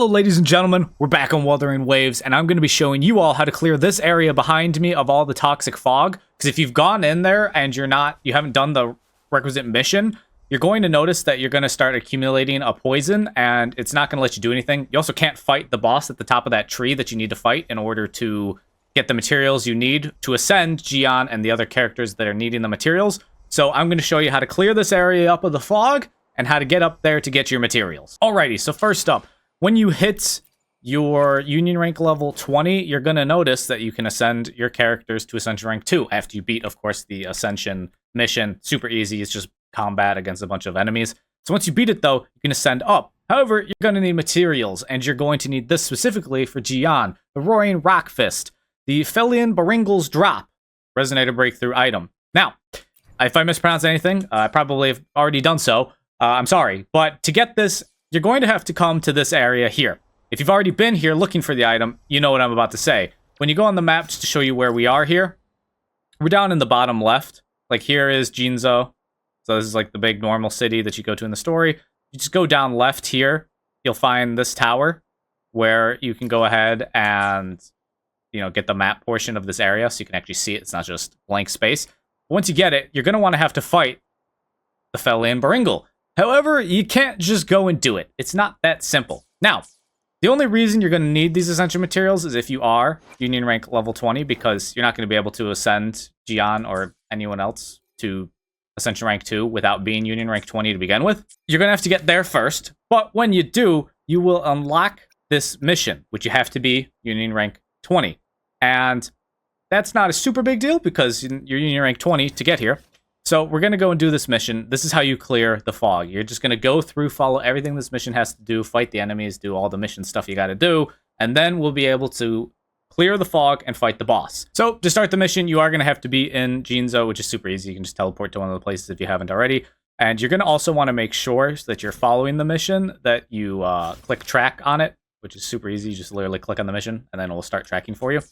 Hello ladies and gentlemen, we're back on Wuthering Waves, and I'm going to be showing you all how to clear this area behind me of all the toxic fog. Because if you've gone in there and you haven't done the requisite mission, you're going to notice that you're going to start accumulating a poison, and it's not going to let you do anything. You also can't fight the boss at the top of that tree that you need to fight in order to get the materials you need to ascend Jiyan and the other characters that are needing the materials. So I'm going to show you how to clear this area up of the fog and how to get up there to get your materials. Alrighty, so first up, when you hit your Union rank level 20, you're going to notice that you can ascend your characters to Ascension rank 2 after you beat, of course, the Ascension mission. Super easy. It's just combat against a bunch of enemies. So once you beat it, though, you can ascend up. However, you're going to need materials, and you're going to need this specifically for Jiyan, the Roaring Rock Fist, the feilian beringal's drop, resonator breakthrough item. Now, if I mispronounce anything, I probably have already done so. I'm sorry, but to get this, you're going to have to come to this area here. If you've already been here looking for the item, you know what I'm about to say. When you go on the map, just to show you where we are here, we're down in the bottom left. Like here is Jinzo. So this is like the big normal city that you go to in the story. You just go down left here. You'll find this tower where you can go ahead and, get the map portion of this area so you can actually see it. It's not just blank space. Once you get it, you're going to want to have to fight the feilian beringal. However, you can't just go and do it. It's not that simple. Now, the only reason you're going to need these Ascension materials is if you are Union rank level 20, because you're not going to be able to ascend Jiyan or anyone else to Ascension rank 2 without being Union rank 20 to begin with. You're going to have to get there first, but when you do, you will unlock this mission, which you have to be Union rank 20. And that's not a super big deal because you're Union rank 20 to get here. So we're going to go and do this mission. This is how you clear the fog. You're just going to go through, follow everything this mission has to do, fight the enemies, do all the mission stuff you got to do, and then we'll be able to clear the fog and fight the boss. So to start the mission, you are going to have to be in Jinzo, which is super easy. You can just teleport to one of the places if you haven't already. And you're going to also want to make sure that you're following the mission, that you click track on it, which is super easy. You just literally click on the mission, and then it will start tracking for you.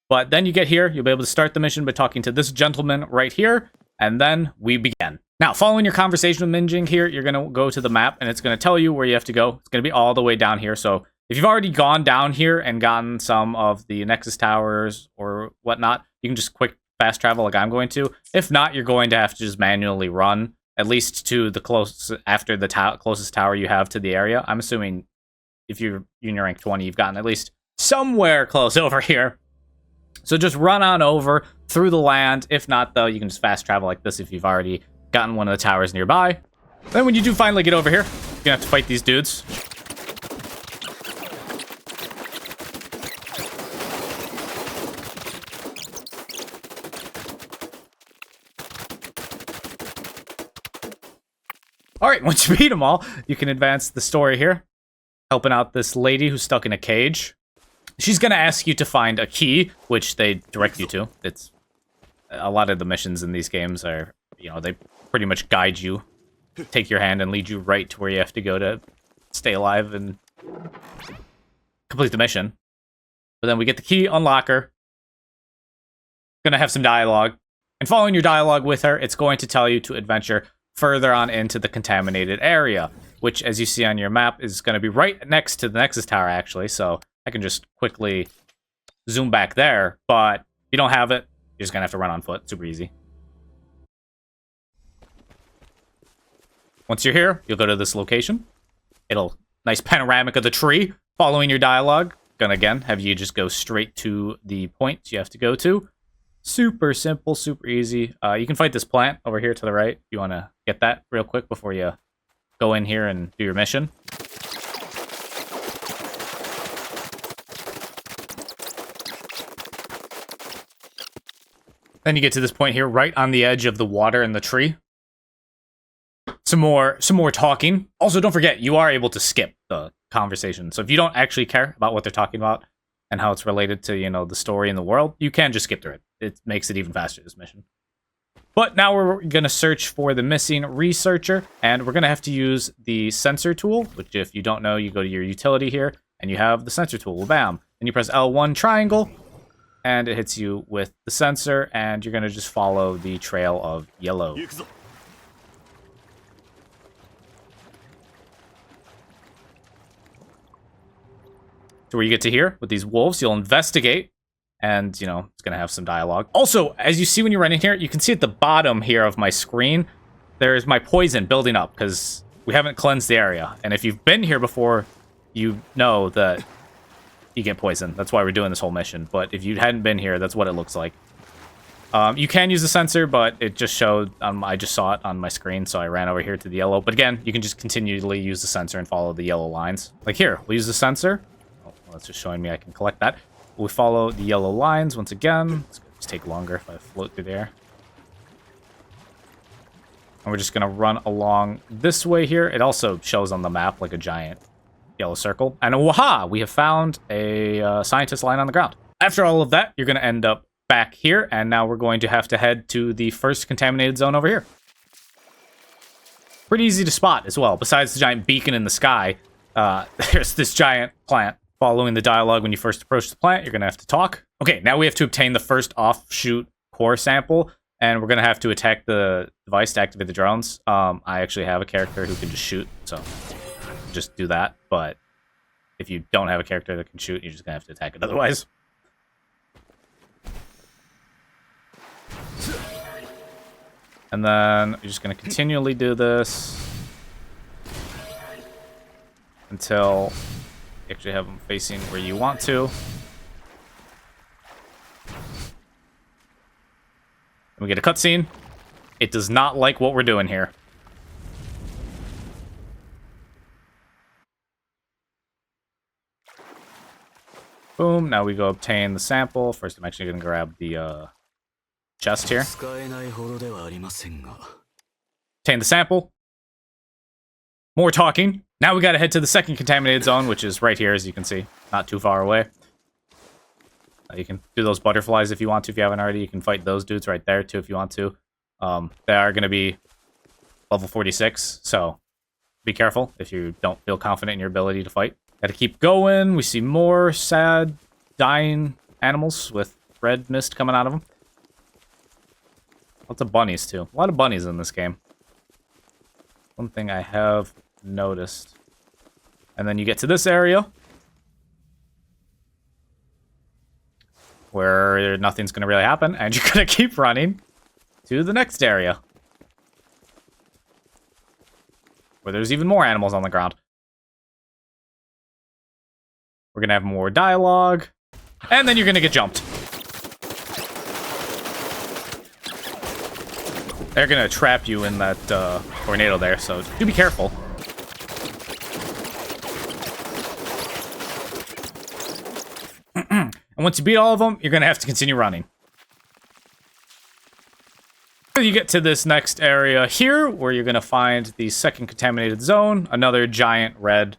But then you get here, you'll be able to start the mission by talking to this gentleman right here, and then we begin. Now, following your conversation with Minjing here, you're going to go to the map, and it's going to tell you where you have to go. It's going to be all the way down here. So if you've already gone down here and gotten some of the Nexus Towers or whatnot, you can just quick fast travel like I'm going to. If not, you're going to have to just manually run, at least to the closest tower you have to the area. I'm assuming if you're Union rank 20, you've gotten at least somewhere close over here. So just run on over through the land. If not, though, you can just fast travel like this if you've already gotten one of the towers nearby. Then when you do finally get over here, you're going to have to fight these dudes. Alright, once you beat them all, you can advance the story here. Helping out this lady who's stuck in a cage. She's going to ask you to find a key, which they direct you to. It's a lot of the missions in these games are, they pretty much guide you, take your hand and lead you right to where you have to go to stay alive and complete the mission. But then we get the key, unlock her. Going to have some dialogue. And following your dialogue with her, it's going to tell you to adventure further on into the contaminated area, which, as you see on your map, is going to be right next to the Nexus Tower, actually. So I can just quickly zoom back there, but if you don't have it, you're just going to have to run on foot. Super easy. Once you're here, you'll go to this location. Nice panoramic of the tree. Following your dialogue, gonna again have you just go straight to the point you have to go to. Super simple, super easy. You can fight this plant over here to the right if you want to get that real quick before you go in here and do your mission. Then you get to this point here, right on the edge of the water and the tree. Some more talking. Also, don't forget, you are able to skip the conversation. So if you don't actually care about what they're talking about and how it's related to, the story in the world, you can just skip through it. It makes it even faster, this mission. But now we're going to search for the missing researcher, and we're going to have to use the sensor tool, which if you don't know, you go to your utility here, and you have the sensor tool. Bam. And you press L1 triangle, and it hits you with the sensor, and you're going to just follow the trail of yellow. to where you get to here with these wolves. You'll investigate, and, you know, it's going to have some dialogue. Also, as you see when you run in here, you can see at the bottom here of my screen, there's my poison building up, because we haven't cleansed the area. And if you've been here before, you know that you get poisoned. That's why we're doing this whole mission. But if you hadn't been here, that's what it looks like. You can use the sensor, but it just showed, I just saw it on my screen, so I ran over here to the yellow. But again, you can just continually use the sensor and follow the yellow lines. Like here, we'll use the sensor. Oh, well, that's just showing me I can collect that. We'll follow the yellow lines once again. It's going to just take longer if I float through there. And we're just going to run along this way here. It also shows on the map like a giant yellow circle. And waha! We have found a scientist lying on the ground. After all of that, you're going to end up back here, and now we're going to have to head to the first contaminated zone over here. Pretty easy to spot as well. Besides the giant beacon in the sky, there's this giant plant. Following the dialogue when you first approach the plant, you're going to have to talk. Okay, now we have to obtain the first offshoot core sample, and we're going to have to attack the device to activate the drones. I actually have a character who can just shoot, so just do that. But if you don't have a character that can shoot, you're just going to have to attack it otherwise. And then you're just going to continually do this until you actually have them facing where you want to. And we get a cutscene. It does not like what we're doing here. Boom. Now we go obtain the sample. First, I'm actually going to grab the chest here. Obtain the sample. More talking. Now we gotta head to the second contaminated zone, which is right here, as you can see. Not too far away. You can do those butterflies if you want to, if you haven't already. You can fight those dudes right there, too, if you want to. They are going to be level 46, so be careful if you don't feel confident in your ability to fight. Gotta keep going. We see more sad, dying animals with red mist coming out of them. Lots of bunnies, too. A lot of bunnies in this game. One thing I have noticed. And then you get to this area, where nothing's going to really happen, and you're going to keep running to the next area, where there's even more animals on the ground. We're going to have more dialogue, and then you're going to get jumped. They're going to trap you in that tornado there, so do be careful. And once you beat all of them, you're going to have to continue running. You get to this next area here, where you're going to find the second contaminated zone. Another giant red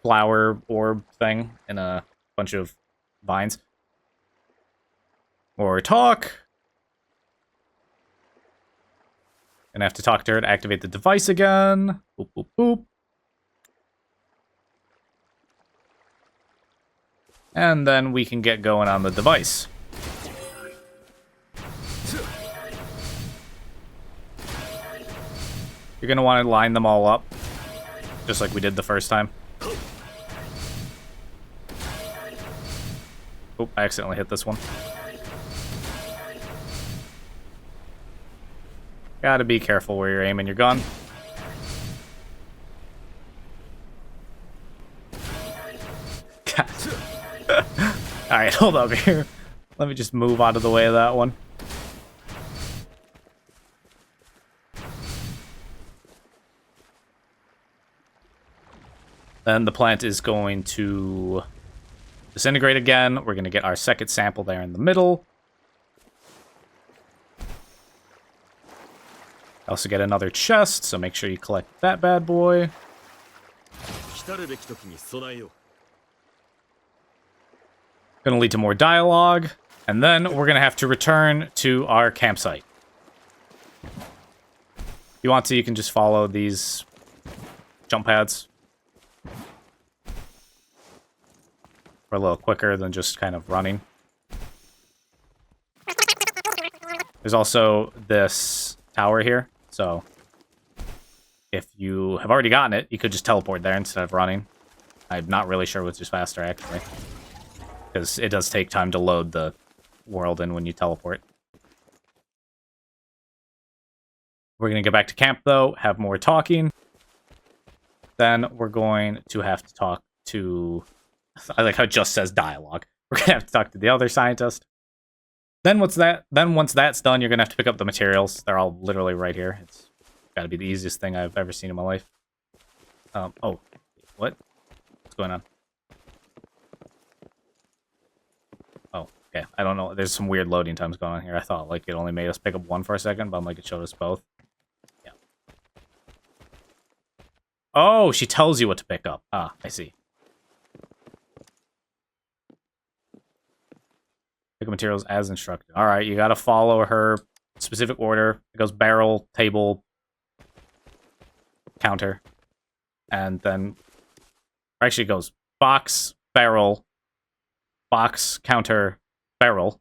flower orb thing in a bunch of vines. Or talk. Gonna have to talk to her to activate the device again. Boop, boop, boop. And then we can get going on the device. You're gonna want to line them all up, just like we did the first time. Oop, I accidentally hit this one. Gotta be careful where you're aiming your gun. Alright, hold up here. Let me just move out of the way of that one. Then the plant is going to disintegrate again. We're going to get our second sample there in the middle. Also get another chest, so make sure you collect that bad boy. Gonna lead to more dialogue, and then we're gonna have to return to our campsite. If you want to, you can just follow these jump pads. For a little quicker than just kind of running. There's also this tower here. So, if you have already gotten it, you could just teleport there instead of running. I'm not really sure which is faster, actually. Because it does take time to load the world in when you teleport. We're going to get back to camp, though, have more talking. Then we're going to have to talk to... I like how it just says dialogue. We're going to have to talk to the other scientist. Then once that's done, you're going to have to pick up the materials. They're all literally right here. It's got to be the easiest thing I've ever seen in my life. Oh, what? What's going on? Oh, okay. I don't know. There's some weird loading times going on here. I thought like it only made us pick up one for a second, but I'm like it showed us both. Yeah. Oh, she tells you what to pick up. Ah, I see. Pick up materials as instructed. All right, you got to follow her specific order. It goes barrel, table, counter, and then actually it goes box, barrel, box, counter, barrel.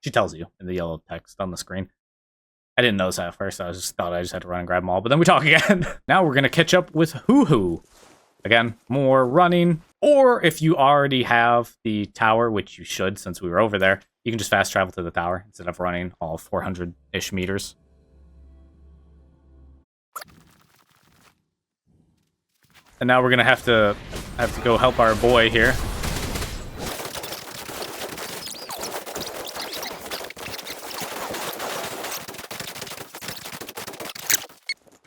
She tells you in the yellow text on the screen. I didn't notice that at first. I just thought I just had to run and grab them all, but then we talk again. Now we're going to catch up with Hoo. Again, more running. Or if you already have the tower, which you should since we were over there, you can just fast travel to the tower instead of running all 400-ish meters. And now we're going to have to go help our boy here.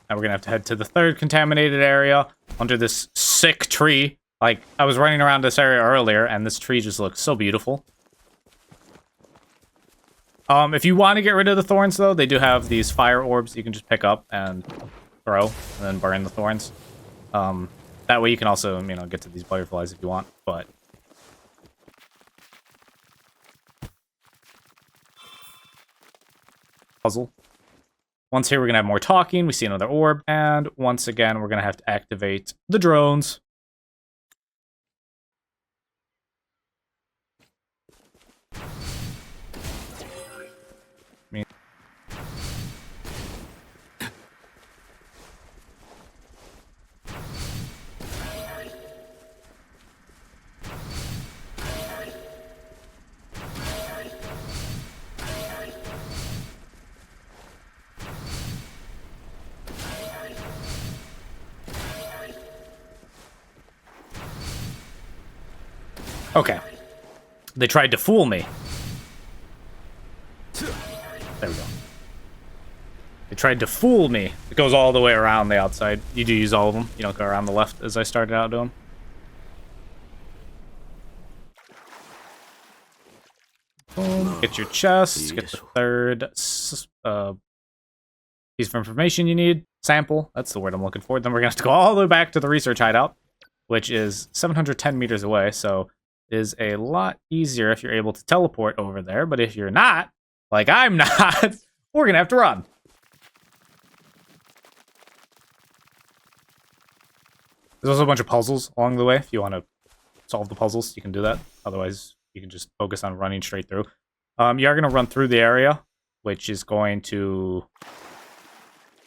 Now we're going to have to head to the third contaminated area under this sick tree. Like, I was running around this area earlier, and this tree just looks so beautiful. If you want to get rid of the thorns, though, they do have these fire orbs you can just pick up and throw, and then burn the thorns. That way you can also, you know, get to these butterflies if you want, but... Puzzle. Once here, we're going to have more talking. We see another orb, and once again, we're going to have to activate the drones. Okay. They tried to fool me. There we go. They tried to fool me. It goes all the way around the outside. You do use all of them. You don't go around the left as I started out doing. Boom. Get your chest. Get the third piece of information you need. Sample. That's the word I'm looking for. Then we're going to have to go all the way back to the research hideout, which is 710 meters away, so... is a lot easier if you're able to teleport over there, but if you're not, like I'm not, we're gonna have to run. There's also a bunch of puzzles along the way. If you want to solve the puzzles, you can do that. Otherwise, you can just focus on running straight through. You are gonna run through the area, which is going to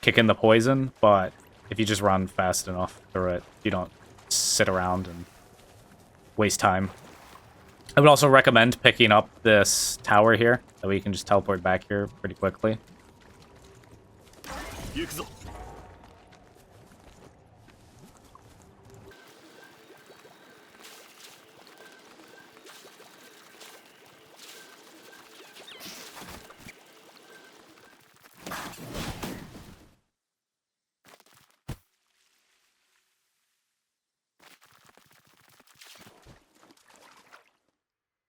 kick in the poison, but if you just run fast enough through it, you don't sit around and waste time. I would also recommend picking up this tower here, that way you can just teleport back here pretty quickly.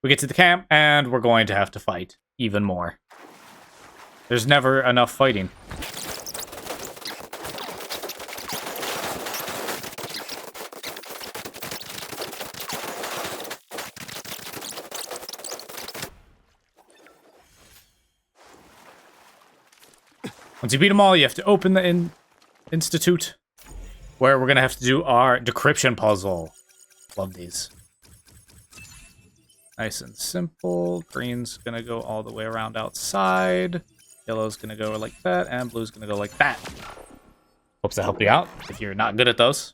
We get to the camp, and we're going to have to fight even more. There's never enough fighting. Once you beat them all, you have to open the institute, where we're going to have to do our decryption puzzle. Love these. Nice and simple. Green's gonna go all the way around outside. Yellow's gonna go like that, and blue's gonna go like that. Hopes that helped you out if you're not good at those.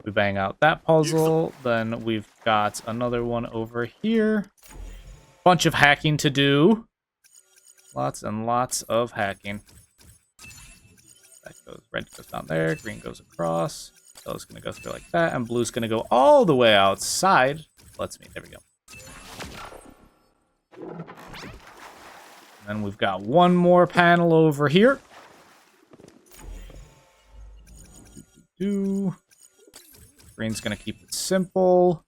We bang out that puzzle. Then we've got another one over here. Bunch of hacking to do. Lots and lots of hacking. That goes, red goes down there, green goes across. Yellow's gonna go through like that, and blue's gonna go all the way outside. Let's meet. There we go. And then we've got one more panel over here. Green's gonna keep it simple.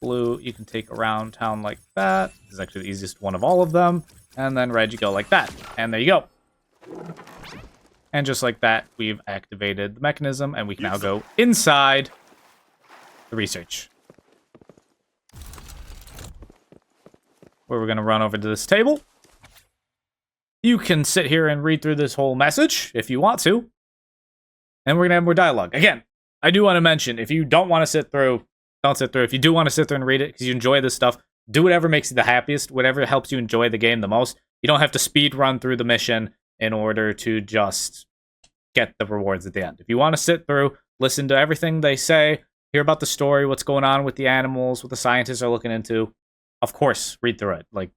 Blue, you can take around town like that. This is actually the easiest one of all of them. And then red, you go like that. And there you go. And just like that, we've activated the mechanism, and we can now go inside the research. Where we're going to run over to this table. You can sit here and read through this whole message if you want to. And we're going to have more dialogue. Again, I do want to mention, if you don't want to sit through, don't sit through. If you do want to sit there and read it because you enjoy this stuff, do whatever makes you the happiest, whatever helps you enjoy the game the most. You don't have to speed run through the mission in order to just get the rewards at the end. If you want to sit through, listen to everything they say, hear about the story, what's going on with the animals, what the scientists are looking into, of course, read through it. Like,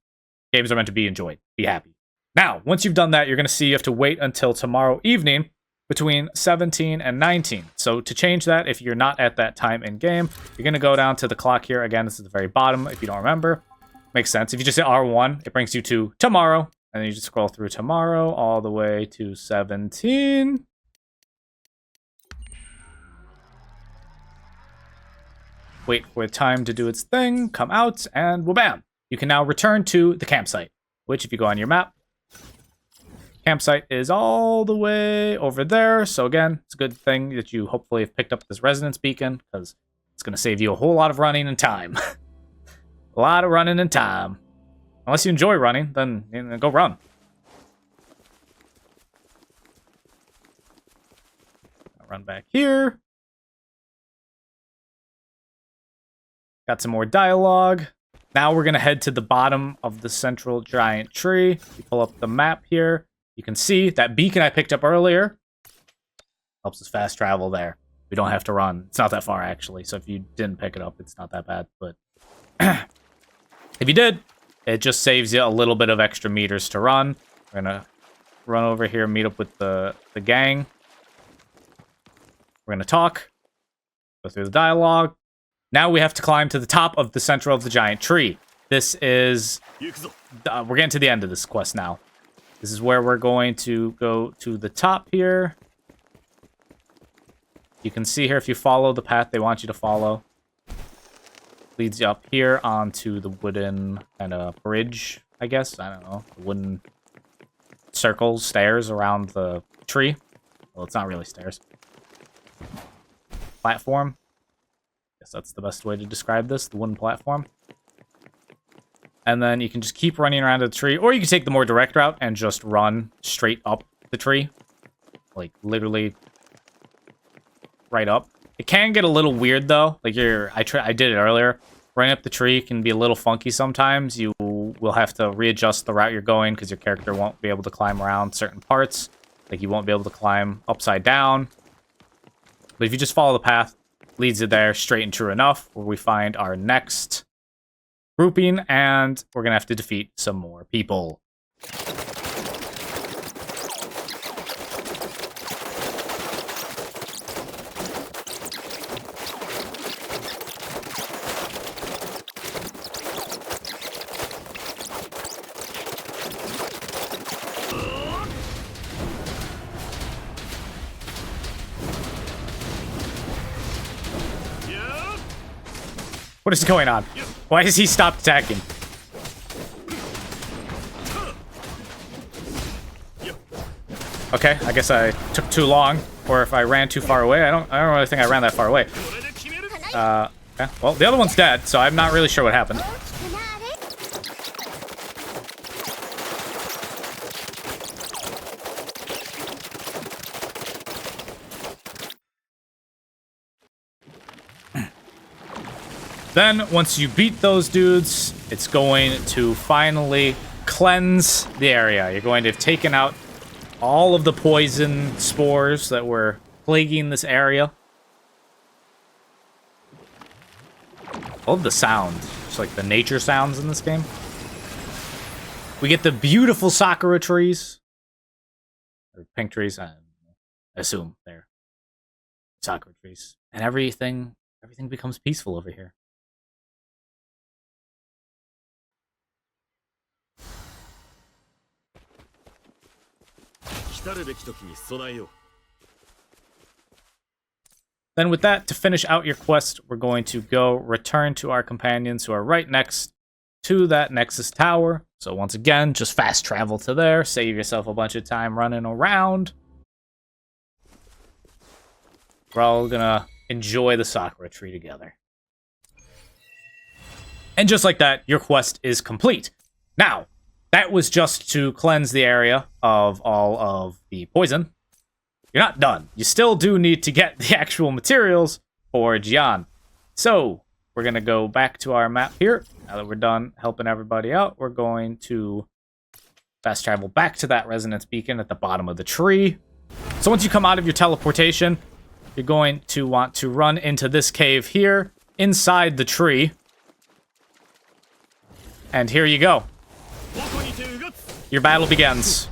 games are meant to be enjoyed. Be happy. Now, once you've done that, you're going to see you have to wait until tomorrow evening between 17 and 19. So to change that, if you're not at that time in game, you're going to go down to the clock here. Again, this is the very bottom if you don't remember. Makes sense. If you just hit R1, it brings you to tomorrow. And then you just scroll through tomorrow all the way to 17. Wait for time to do its thing, come out, and wha-bam! You can now return to the campsite, which if you go on your map, campsite is all the way over there. So again, it's a good thing that you hopefully have picked up this resonance beacon, because it's going to save you a whole lot of running and time. A lot of running and time. Unless you enjoy running, then go run. I'll run back here. Got some more dialogue. Now we're going to head to the bottom of the central giant tree. You pull up the map here. You can see that beacon I picked up earlier. Helps us fast travel there. We don't have to run. It's not that far, actually. So if you didn't pick it up, it's not that bad. But if you did, it just saves you a little bit of extra meters to run. We're going to run over here and meet up with the gang. We're going to talk. Go through the dialogue. Now we have to climb to the top of the center of the giant tree. This is... we're getting to the end of this quest now. This is where we're going to go to the top here. You can see here if you follow the path they want you to follow. Leads you up here onto the wooden kind of bridge, I guess. I don't know. The wooden circles, stairs around the tree. Well, it's not really stairs. Platform. Guess that's the best way to describe this, the wooden platform. And then you can just keep running around the tree, or you can take the more direct route and just run straight up the tree. Like, literally right up. It can get a little weird, though. Like, I did it earlier. Running up the tree can be a little funky sometimes. You will have to readjust the route you're going, because your character won't be able to climb around certain parts. Like, you won't be able to climb upside down. But if you just follow the path, leads you there straight and true enough, where we find our next grouping, and we're gonna have to defeat some more people. What is going on? Why has he stopped attacking? Okay, I guess I took too long, or if I ran too far away. I don't really think I ran that far away. Okay. Well, the other one's dead, so I'm not really sure what happened. Then, once you beat those dudes, it's going to finally cleanse the area. You're going to have taken out all of the poison spores that were plaguing this area. I love the sound. Just like the nature sounds in this game. We get the beautiful sakura trees. Or pink trees. I assume they're sakura trees. And everything becomes peaceful over here. Then with that, to finish out your quest, we're going to go return to our companions who are right next to that Nexus Tower. So once again, just fast travel to there, save yourself a bunch of time running around. We're all gonna enjoy the Sakura tree together. And just like that, your quest is complete. Now, that was just to cleanse the area of all of the poison. You're not done. You still do need to get the actual materials for Jiyan. So, we're going to go back to our map here. Now that we're done helping everybody out, we're going to fast travel back to that resonance beacon at the bottom of the tree. So once you come out of your teleportation, you're going to want to run into this cave here, inside the tree. And here you go. Your battle begins.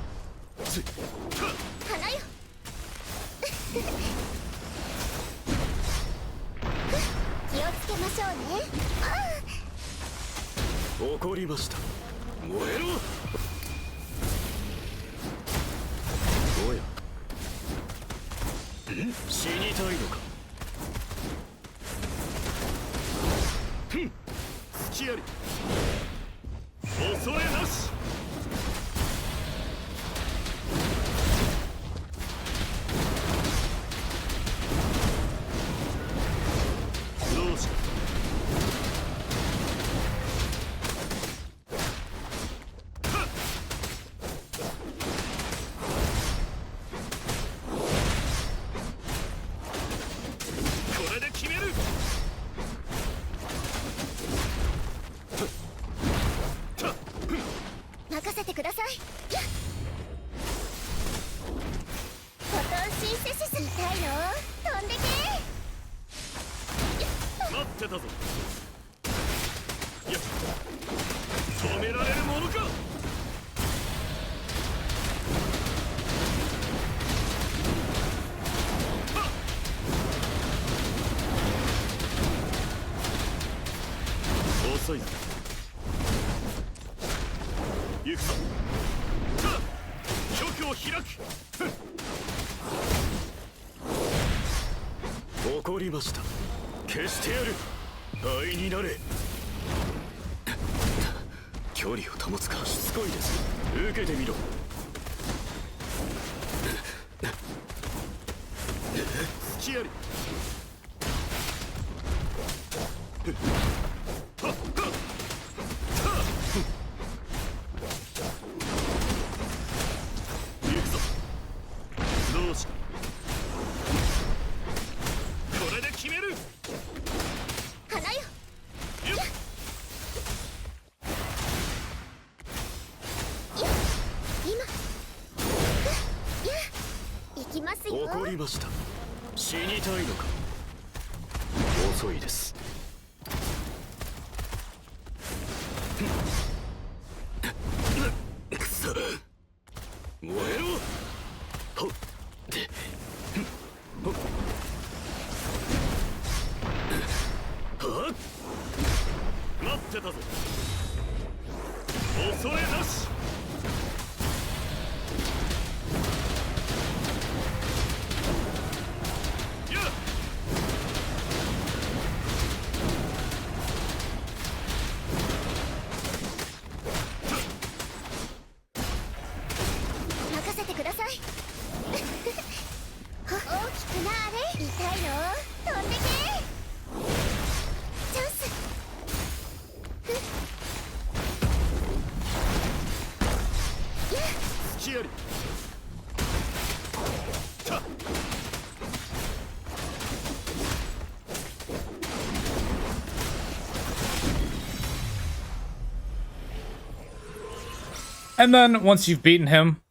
And then, once you've beaten him,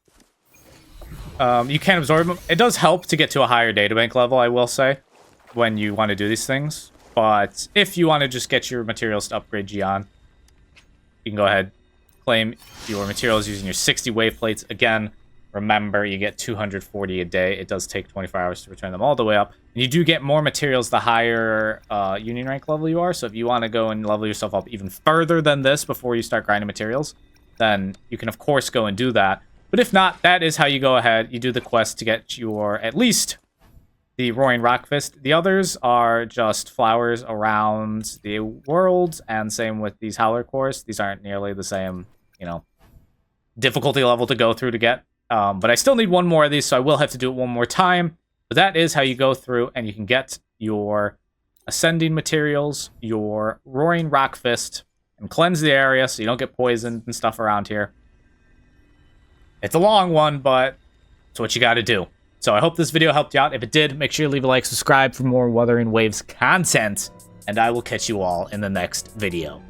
you can't absorb him. It does help to get to a higher databank level, I will say, when you want to do these things. But if you want to just get your materials to upgrade Jiyan, you can go ahead, claim your materials using your 60 wave plates. Again, remember, you get 240 a day. It does take 24 hours to return them all the way up. And you do get more materials the higher union rank level you are. So if you want to go and level yourself up even further than this before you start grinding materials, then you can, of course, go and do that. But if not, that is how you go ahead. You do the quest to get your, at least, the Roaring Rock Fist. The others are just flowers around the world, and same with these Howler cores. These aren't nearly the same, you know, difficulty level to go through to get. But I still need one more of these, so I will have to do it one more time. But that is how you go through, and you can get your Ascending materials, your Roaring Rock Fist, and cleanse the area so you don't get poisoned and stuff around here. It's a long one, but it's what you gotta do. So I hope this video helped you out. If it did, make sure you leave a like, subscribe for more Wuthering Waves content, and I will catch you all in the next video.